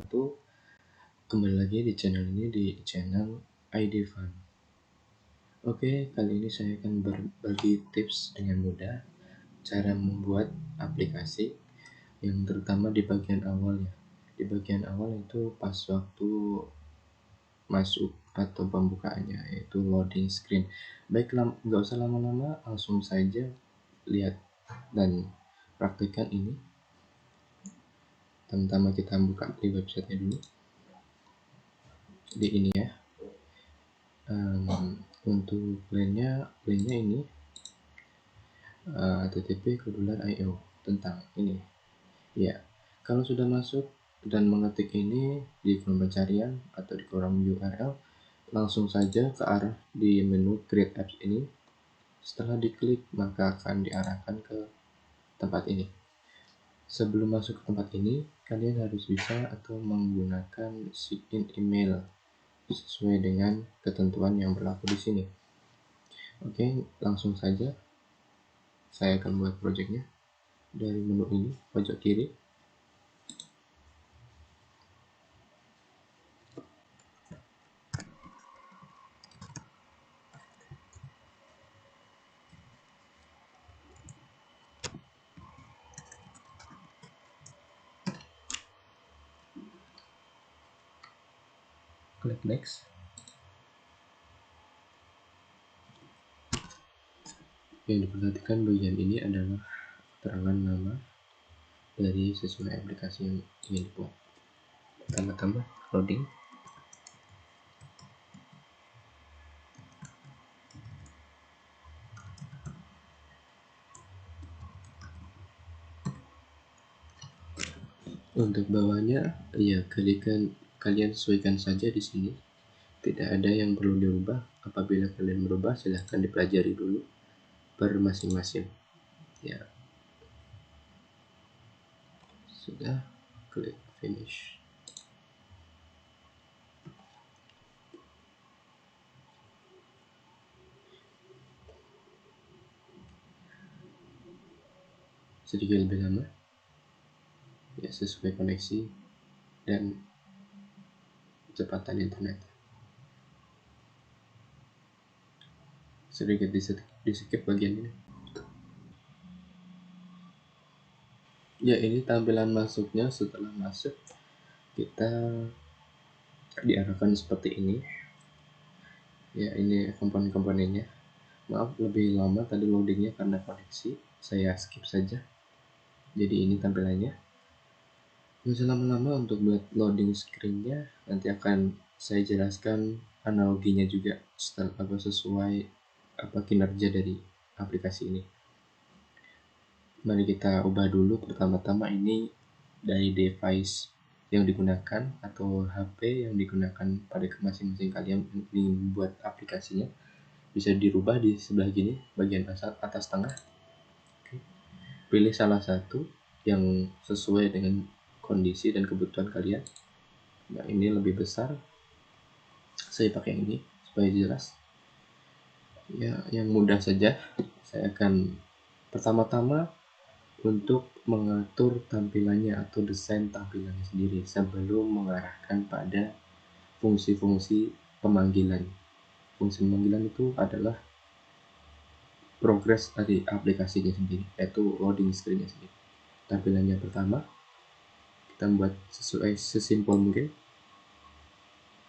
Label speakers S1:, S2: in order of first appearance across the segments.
S1: wabarakatuh. Kembali lagi di channel ini, di channel ID Fun. Oke, kali ini saya akan berbagi tips dengan mudah cara membuat aplikasi yang terutama di bagian awal ya. Di bagian awal itu pas waktu masuk atau pembukaannya, yaitu loading screen. Baiklah, nggak usah lama-lama, langsung saja lihat dan praktikkan ini. Pertama kita buka di websitenya dulu, di ini ya. Untuk lainnya ini http://io tentang ini ya. Kalau sudah masuk dan mengetik ini di kolom pencarian atau di kolom URL, langsung saja ke arah di menu create apps ini. Setelah diklik maka akan diarahkan ke tempat ini. Sebelum masuk ke tempat ini, kalian harus bisa atau menggunakan sign email sesuai dengan ketentuan yang berlaku di sini. Oke, langsung saja saya akan buat projectnya dari menu ini pojok kiri. Klik next. Yang diperhatikan bagian ini adalah keterangan nama dari sesuai aplikasi yang ingin dibuat. Pertama-tama loading. Untuk bawahnya ya kalian sesuaikan saja di sini. Tidak ada yang perlu dirubah. Apabila kalian merubah, silahkan dipelajari dulu per masing-masing. Ya, sudah, klik finish. Sedikit lebih lama ya, sesuai koneksi dan kecepatan internet. Sedikit di skip bagian ini. Ya, ini tampilan masuknya. Setelah masuk kita diarahkan seperti ini ya. Ini komponen-komponennya. Maaf lebih lama tadi loadingnya karena koneksi, saya skip saja. Jadi ini tampilannya. Nggak usah lama-lama untuk buat loading screen-nya, nanti akan saya jelaskan analoginya juga sesuai kinerja dari aplikasi ini. Mari kita ubah dulu. Pertama-tama ini dari device yang digunakan atau HP yang digunakan pada masing-masing kalian ingin membuat aplikasinya. Bisa dirubah di sebelah gini, bagian atas tengah. Oke. Pilih salah satu yang sesuai dengan kondisi dan kebutuhan kalian. Nah, ini lebih besar, saya pakai yang ini supaya jelas ya. Yang mudah saja, saya akan pertama-tama untuk mengatur tampilannya atau desain tampilannya sendiri sebelum mengarahkan pada fungsi-fungsi pemanggilan. Fungsi pemanggilan itu adalah progres dari aplikasinya sendiri, yaitu loading screen-nya sendiri. Tampilannya pertama kita buat sesuai sesimpel mungkin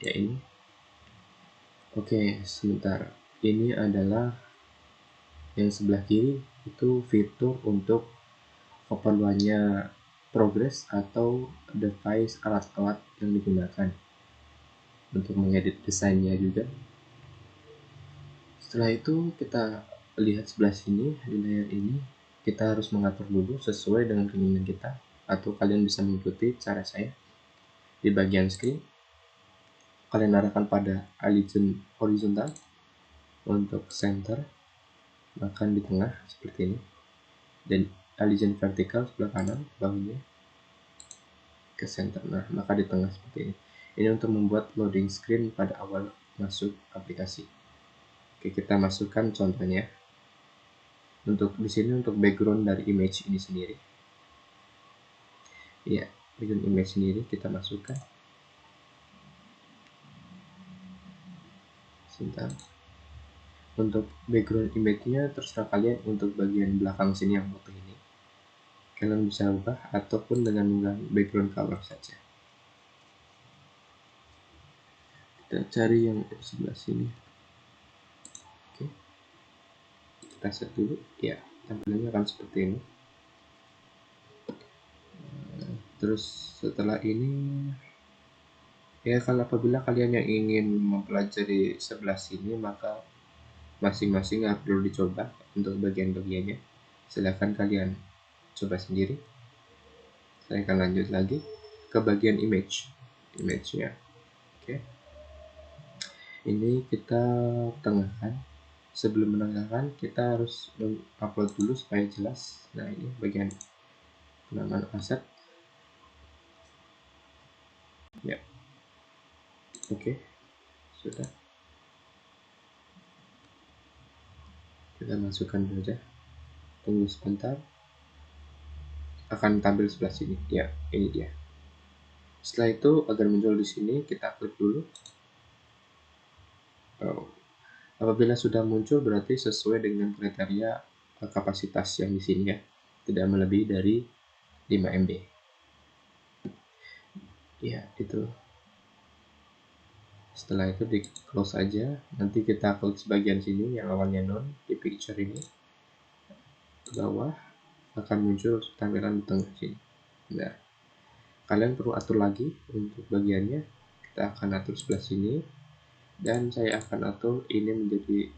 S1: ya, ini. Oke, sebentar. Ini adalah yang sebelah kiri, itu fitur untuk keperluannya progress atau device, alat-alat yang digunakan untuk mengedit desainnya juga. Setelah itu kita lihat sebelah sini di layar ini, kita harus mengatur dulu sesuai dengan keinginan kita, atau kalian bisa mengikuti cara saya. Di bagian screen kalian arahkan pada align horizontal untuk center, maka di tengah seperti ini, dan align vertikal sebelah kanan bawahnya ke center. Nah, maka di tengah seperti ini. Ini untuk membuat loading screen pada awal masuk aplikasi. Oke, kita masukkan contohnya. Untuk di sini untuk background dari image ini sendiri. Ya, background image sendiri kita masukkan. Sebentar. Untuk background image-nya terserah kalian, untuk bagian belakang sini yang foto ini kalian bisa ubah ataupun dengan background color saja. Kita cari yang sebelah sini. Oke, kita set dulu ya, tampilannya akan seperti ini. Terus setelah ini ya, kalau apabila kalian yang ingin mempelajari sebelah sini, maka masing-masing harus perlu dicoba untuk bagian-bagiannya. Silahkan kalian coba sendiri. Saya akan lanjut lagi ke bagian image-nya. Oke, ini kita tengahkan. Sebelum menengahkan, kita harus upload dulu supaya jelas. Nah, ini bagian penamaan aset ya. Oke, sudah, kita masukkan saja, tunggu sebentar, akan tampil sebelah sini ya. Ini dia. Setelah itu, agar muncul di sini, kita klik dulu. Apabila sudah muncul, berarti sesuai dengan kriteria kapasitas yang di sini ya, tidak melebihi dari 5 MB ya. Itu setelah itu di close aja. Nanti kita klik sebagian sini yang awalnya none di picture ini, ke bawah akan muncul tampilan di tengah sini. Nah, kalian perlu atur lagi untuk bagiannya. Kita akan atur sebelah sini, dan saya akan atur ini menjadi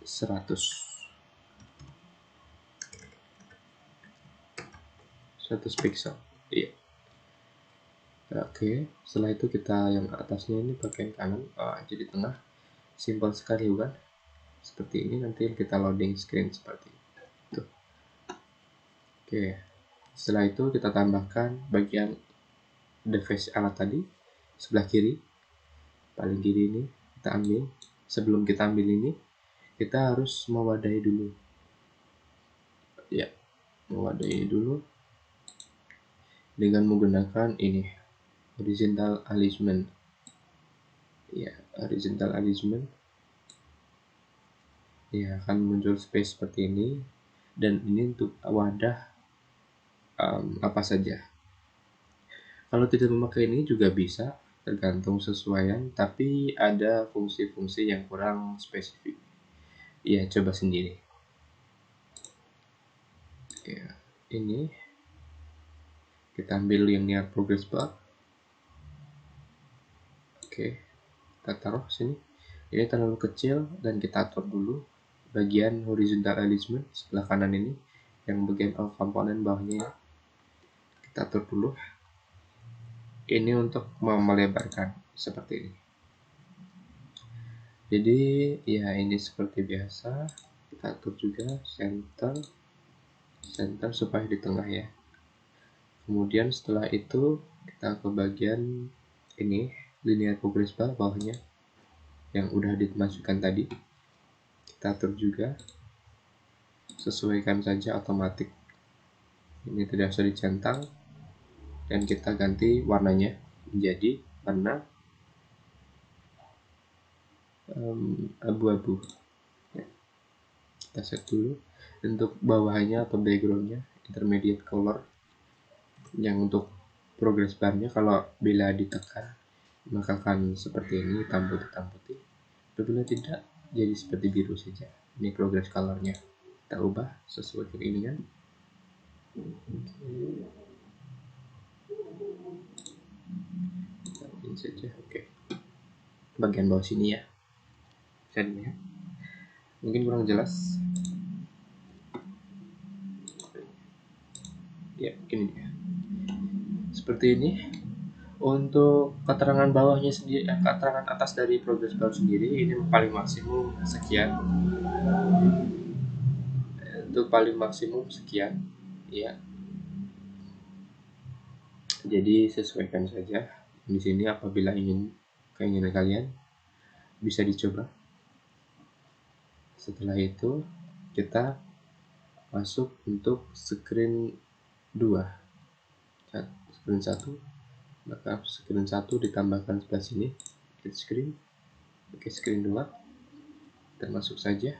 S1: 100 pixel. Iya. Oke, setelah itu kita yang atasnya ini pakai kanan, jadi tengah. Simpel sekali bukan? Seperti ini. Nanti kita loading screen seperti itu. Oke, setelah itu kita tambahkan bagian device alat tadi sebelah kiri, paling kiri ini kita ambil. Sebelum kita ambil ini, kita harus mewadahi dulu ya, mewadahi dulu dengan menggunakan ini horizontal alignment ya. Horizontal alignment ya, akan muncul space seperti ini, dan ini untuk wadah apa saja. Kalau tidak memakai ini juga bisa, tergantung sesuaian, tapi ada fungsi-fungsi yang kurang spesifik ya, coba sendiri ya. Ini kita ambil yang near progress bar. Oke, kita taruh sini. Ini terlalu kecil, dan kita atur dulu bagian horizontal alignment sebelah kanan ini, yang bagian all komponen bawahnya ya. Kita atur dulu ini untuk melebarkan seperti ini. Jadi ya, ini seperti biasa, kita atur juga center supaya di tengah ya. Kemudian setelah itu kita ke bagian ini linear progress bar bawahnya yang udah dimasukkan tadi, kita atur juga, sesuaikan saja otomatis. Ini tidak usah dicentang, dan kita ganti warnanya menjadi warna abu-abu ya. Kita set dulu untuk bawahnya atau backgroundnya intermediate color. Yang untuk progress barnya, kalau bila ditekan maka akan seperti ini, hitam putih. Apabila tidak, jadi seperti biru saja. Ini progress colornya, kita ubah sesuai keinginan. Ini saja. Oke, bagian bawah sini ya, saya lihat mungkin kurang jelas ya. Ini dia seperti ini. Untuk keterangan bawahnya sendiri, keterangan atas dari progress bar sendiri, ini paling maksimum sekian. Untuk paling maksimum sekian ya. Jadi sesuaikan saja di sini. Apabila keinginan kalian, bisa dicoba. Setelah itu kita masuk untuk screen 2. screen 1, maka screen 1 ditambahkan sebelah sini, edit screen. Oke, screen 2 kita masuk saja,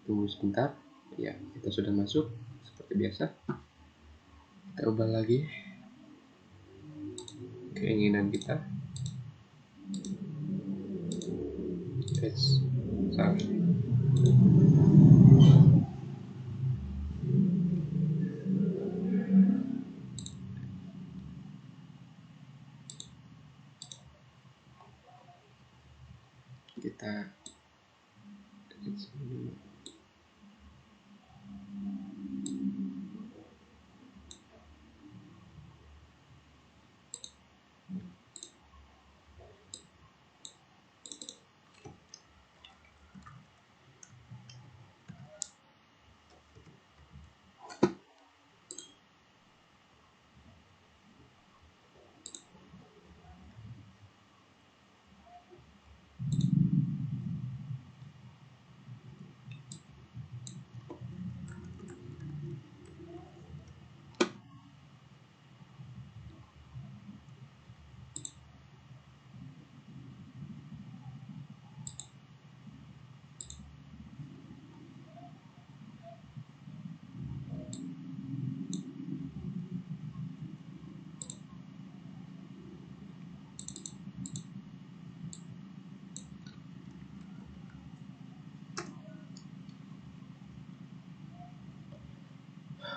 S1: tunggu sebentar. Ya, kita sudah masuk seperti biasa. Kita ubah lagi keinginan kita. Sorry. Kita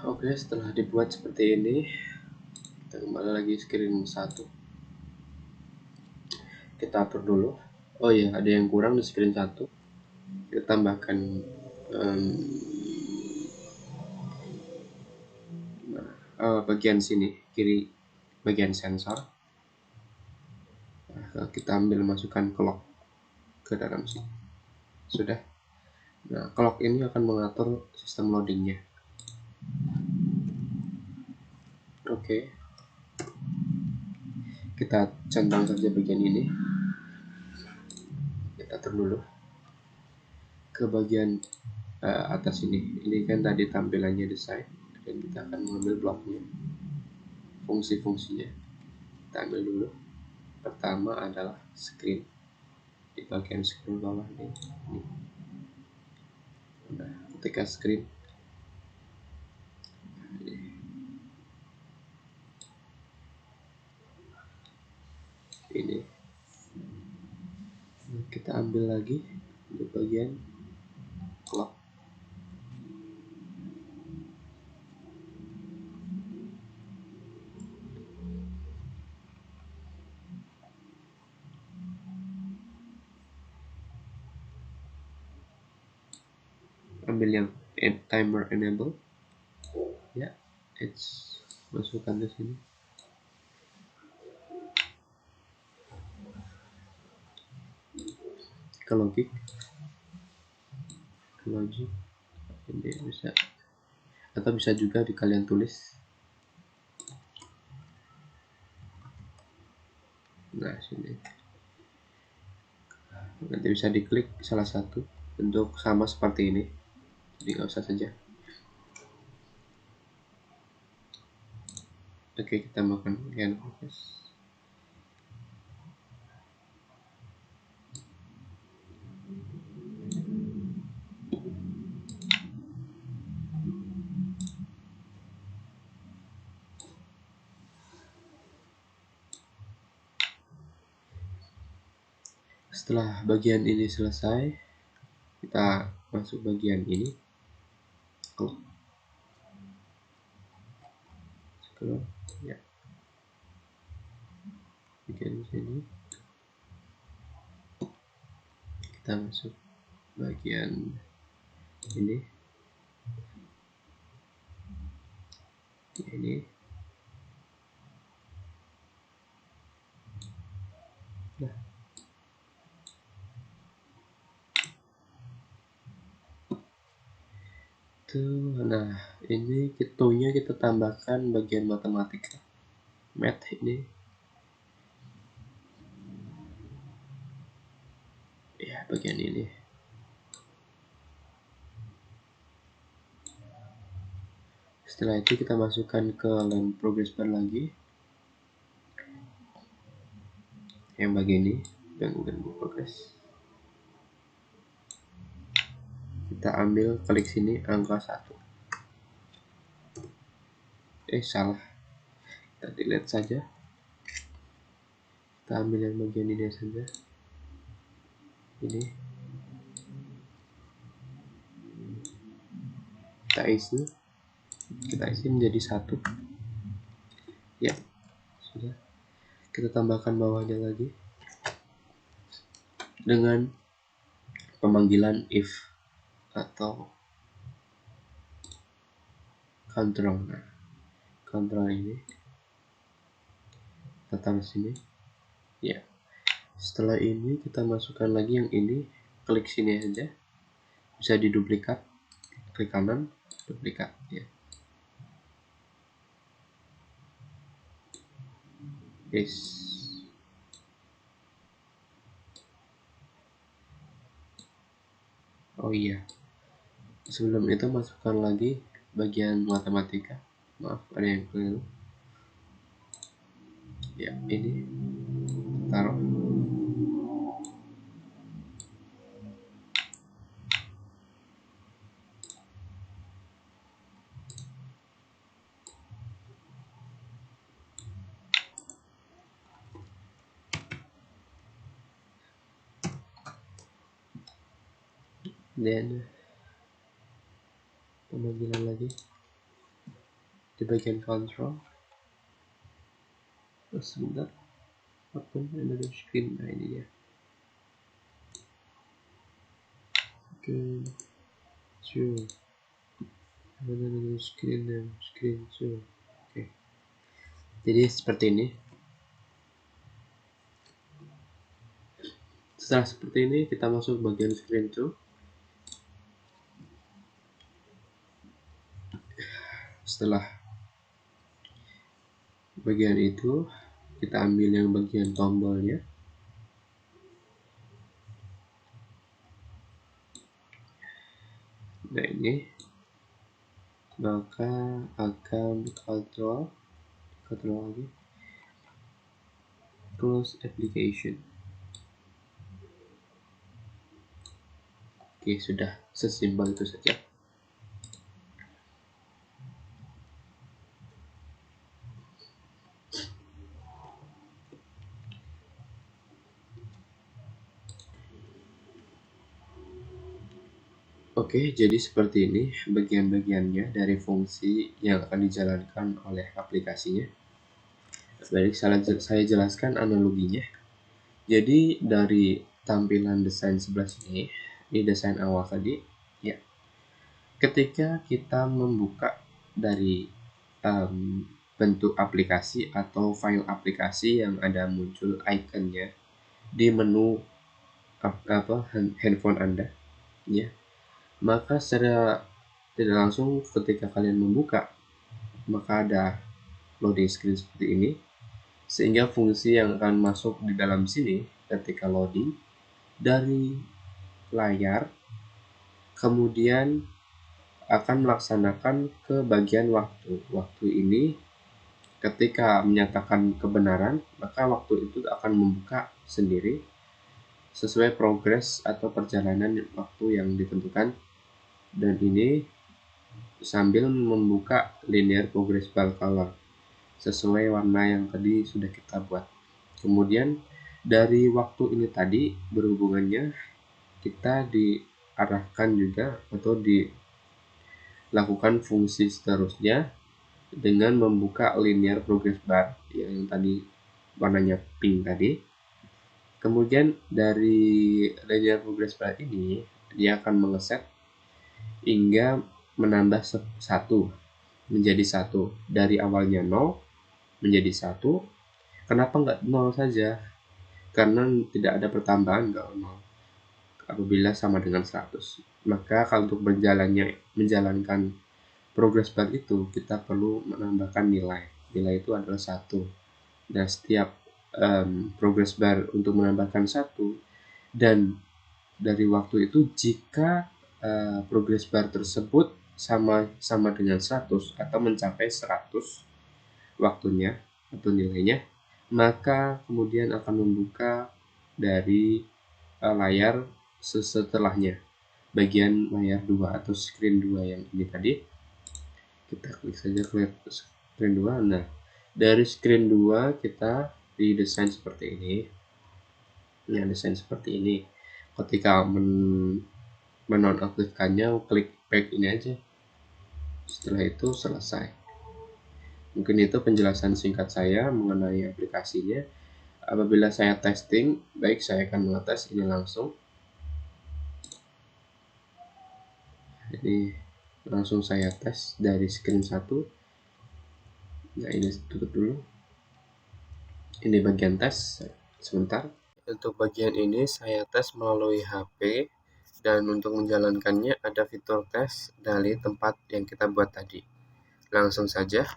S1: Oke, setelah dibuat seperti ini, kita kembali lagi screen 1. Kita atur dulu. Oh iya, ada yang kurang di screen 1. Kita tambahkan bagian sini, kiri, bagian sensor. Kita ambil masukkan clock ke dalam sini. Sudah. Nah, clock ini akan mengatur sistem loadingnya. Oke. Kita centang saja bagian ini. Kita atur dulu ke bagian atas ini. Ini kan tadi tampilannya desain, dan kita akan mengambil bloknya, fungsi-fungsinya. Kita ambil dulu. Pertama adalah screen, di bagian screen bawah ini. Nah, ketika screen ini, kita ambil lagi di bagian clock. Ambil yang timer enable, ya, masukkan ke sini. Ke logic, ini bisa, atau bisa juga di kalian tulis. Nah, sini nanti bisa diklik salah satu bentuk sama seperti ini, jadi nggak usah saja. Oke, kita makan bagian focus. Setelah bagian ini selesai, kita masuk bagian ini, clock, ya, bagian sini. Kita masuk bagian ini, nah, nah ini nya kita tambahkan bagian matematika, math ini, ya, bagian ini. Setelah itu kita masukkan ke line progress bar lagi, yang bagian ini, dan progress. Kita ambil, klik sini, angka 1. Salah. Kita delete saja. Kita ambil yang bagian ini saja. Ini. Kita isi menjadi 1. Ya, sudah. Kita tambahkan bawahnya lagi dengan pemanggilan if atau control. Nah, control ini kita taruh sini. Ya. Setelah ini kita masukkan lagi yang ini, klik sini aja. Bisa diduplikat, klik kanan, duplikat ya. Yes. Oh iya. Sebelum itu masukkan lagi bagian matematika. Maaf, ada yang keliru. Ya, ini taruh. Dan pemanggilan lagi di bagian control. Sebentar, open another screen. Nah, ini ya. Oke, another screen and screen 2. Oke. Jadi seperti ini. Setelah seperti ini, kita masuk bagian screen 2. Setelah bagian itu, kita ambil yang bagian tombolnya. Nah, ini. Maka akan control lagi. Close application. Oke, sudah. Sesimpel itu saja. Oke, jadi seperti ini bagian-bagiannya dari fungsi yang akan dijalankan oleh aplikasinya. Baik, saya jelaskan analoginya. Jadi dari tampilan desain sebelah sini, ini desain awal tadi, ya. Ketika kita membuka dari bentuk aplikasi atau file aplikasi yang ada muncul ikonnya di menu handphone Anda, ya. Maka secara tidak langsung ketika kalian membuka, maka ada loading screen seperti ini, sehingga fungsi yang akan masuk di dalam sini ketika loading dari layar kemudian akan melaksanakan ke bagian waktu. Waktu ini ketika menyatakan kebenaran, maka waktu itu akan membuka sendiri sesuai progres atau perjalanan waktu yang ditentukan. Dan ini sambil membuka linear progress bar color sesuai warna yang tadi sudah kita buat. Kemudian dari waktu ini tadi berhubungannya kita diarahkan juga atau dilakukan fungsi seterusnya dengan membuka linear progress bar yang tadi warnanya pink tadi. Kemudian dari linear progress bar ini dia akan mengeset hingga menambah 1 menjadi 1 dari awalnya 0 menjadi 1. Kenapa nggak 0 saja? Karena tidak ada pertambahan kalau 0 apabila sama dengan 100. Maka kalau untuk menjalankan progress bar itu kita perlu menambahkan nilai itu adalah 1. Dan setiap progress bar untuk menambahkan 1 dan dari waktu itu jika progress bar tersebut sama dengan 100 atau mencapai 100 waktunya atau nilainya, maka kemudian akan membuka dari layar setelahnya, bagian layar 2 atau screen 2 yang ini tadi. Kita klik saja screen 2. Nah, dari screen 2 kita didesain seperti ini. Ya, desain seperti ini. Ketika menonaktifkannya, klik back ini aja. Setelah itu selesai. Mungkin itu penjelasan singkat saya mengenai aplikasinya. Apabila saya testing, baik, saya akan mengetes ini langsung. Jadi langsung saya tes dari screen 1. Nah, ini tutup dulu. Ini bagian tes. Sebentar. Untuk bagian ini saya tes melalui HP, dan untuk menjalankannya ada fitur tes dari tempat yang kita buat tadi. Langsung saja.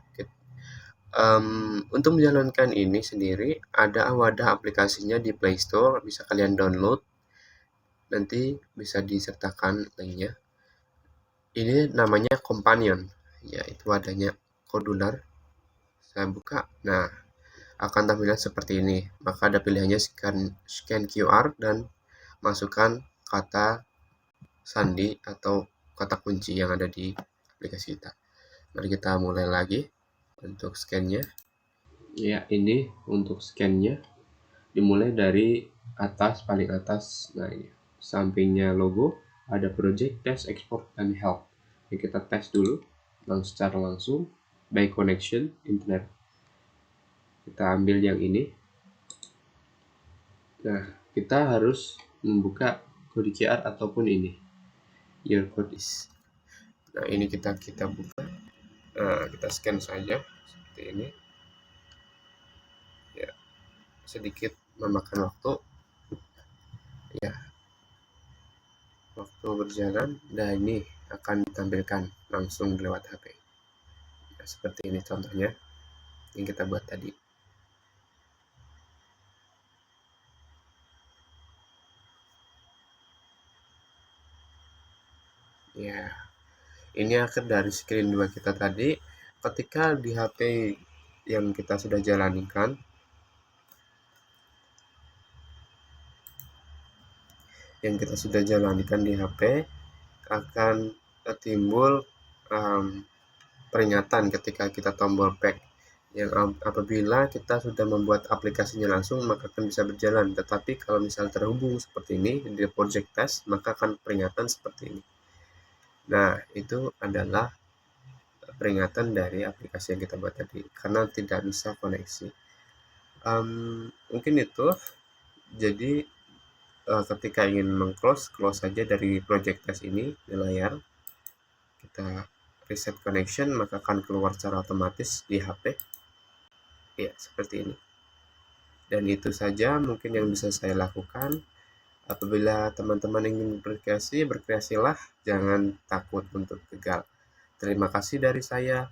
S1: Untuk menjalankan ini sendiri ada wadah aplikasinya di Play Store, bisa kalian download. Nanti bisa disertakan linknya. Ini namanya Companion, yaitu wadahnya Kodular. Saya buka. Nah, akan tampilan seperti ini. Maka ada pilihannya scan QR dan masukkan kata sandi atau kata kunci yang ada di aplikasi kita. Mari kita mulai lagi untuk scan-nya. Ya, ini untuk scan-nya dimulai dari atas, paling atas. Nah, ini sampingnya logo, ada project, test, export, dan help. Jadi kita tes dulu secara langsung by connection internet. Kita ambil yang ini. Nah, kita harus membuka kode QR ataupun ini, your code is. Nah, ini kita buka. Nah, kita scan saja seperti ini. Ya, sedikit memakan waktu. Ya, waktu berjalan, dan ini akan ditampilkan langsung lewat HP. Nah, seperti ini contohnya yang kita buat tadi. Ya, ini akhir dari screen 2 kita tadi. Ketika di HP yang kita sudah jalankan, di HP akan timbul peringatan ketika kita tombol back. Yang apabila kita sudah membuat aplikasinya langsung, maka akan bisa berjalan. Tetapi kalau misal terhubung seperti ini di project test, maka akan peringatan seperti ini. Nah, itu adalah peringatan dari aplikasi yang kita buat tadi, karena tidak bisa koneksi. Mungkin itu. Jadi ketika ingin close saja dari project test ini di layar. Kita reset connection, maka akan keluar secara otomatis di HP. Ya, seperti ini. Dan itu saja mungkin yang bisa saya lakukan. Apabila teman-teman ingin berkreasi, berkreasilah, jangan takut untuk gagal. Terima kasih dari saya.